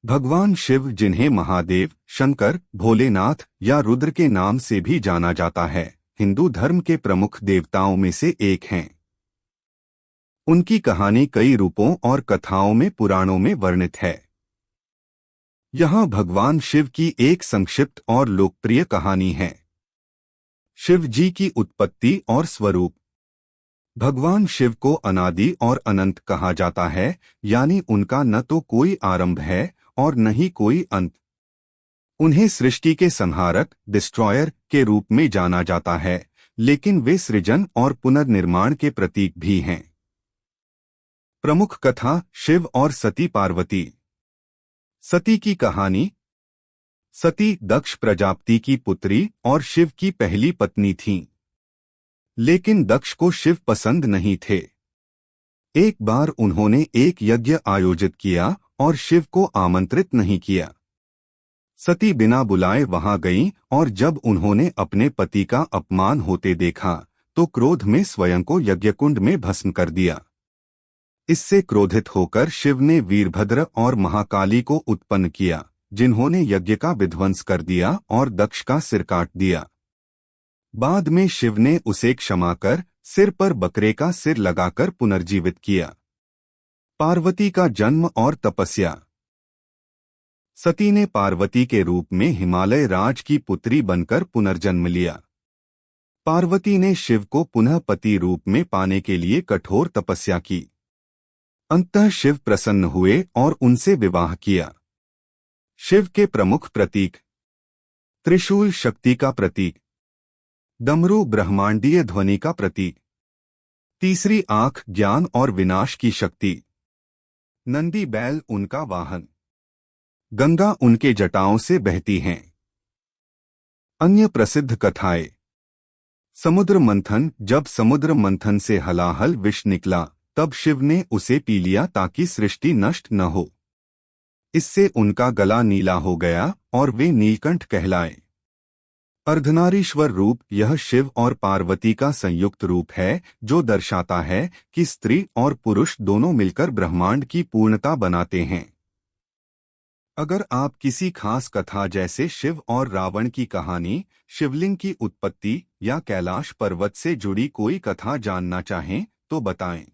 भगवान शिव, जिन्हें महादेव, शंकर, भोलेनाथ या रुद्र के नाम से भी जाना जाता है, हिंदू धर्म के प्रमुख देवताओं में से एक हैं। उनकी कहानी कई रूपों और कथाओं में पुराणों में वर्णित है। यहाँ भगवान शिव की एक संक्षिप्त और लोकप्रिय कहानी है। शिव जी की उत्पत्ति और स्वरूप। भगवान शिव को अनादि और अनंत कहा जाता है, यानी उनका न तो कोई आरंभ है और न ही कोई अंत। उन्हें सृष्टि के संहारक, डिस्ट्रॉयर के रूप में जाना जाता है, लेकिन वे सृजन और पुनर्निर्माण के प्रतीक भी हैं। प्रमुख कथा: शिव और सती पार्वती। सती की कहानी। सती दक्ष प्रजापति की पुत्री और शिव की पहली पत्नी थीं। लेकिन दक्ष को शिव पसंद नहीं थे। एक बार उन्होंने एक यज्ञ आयोजित किया और शिव को आमंत्रित नहीं किया। सती बिना बुलाए वहां गईं और जब उन्होंने अपने पति का अपमान होते देखा तो क्रोध में स्वयं को यज्ञकुंड में भस्म कर दिया। इससे क्रोधित होकर शिव ने वीरभद्र और महाकाली को उत्पन्न किया, जिन्होंने यज्ञ का विध्वंस कर दिया और दक्ष का सिर काट दिया। बाद में शिव ने उसे क्षमा कर सिर पर बकरे का सिर लगाकर पुनर्जीवित किया। पार्वती का जन्म और तपस्या। सती ने पार्वती के रूप में हिमालय राज की पुत्री बनकर पुनर्जन्म लिया। पार्वती ने शिव को पुनः पति रूप में पाने के लिए कठोर तपस्या की। अंततः शिव प्रसन्न हुए और उनसे विवाह किया। शिव के प्रमुख प्रतीक: त्रिशूल शक्ति का प्रतीक, डमरू ब्रह्मांडीय ध्वनि का प्रतीक, तीसरी आंख ज्ञान और विनाश की शक्ति, नंदी बैल उनका वाहन, गंगा उनके जटाओं से बहती हैं। अन्य प्रसिद्ध कथाएं: समुद्र मंथन। जब समुद्र मंथन से हलाहल विष निकला तब शिव ने उसे पी लिया ताकि सृष्टि नष्ट न हो। इससे उनका गला नीला हो गया और वे नीलकंठ कहलाए। अर्धनारीश्वर रूप। यह शिव और पार्वती का संयुक्त रूप है जो दर्शाता है कि स्त्री और पुरुष दोनों मिलकर ब्रह्मांड की पूर्णता बनाते हैं। अगर आप किसी खास कथा जैसे शिव और रावण की कहानी, शिवलिंग की उत्पत्ति या कैलाश पर्वत से जुड़ी कोई कथा जानना चाहें तो बताएं।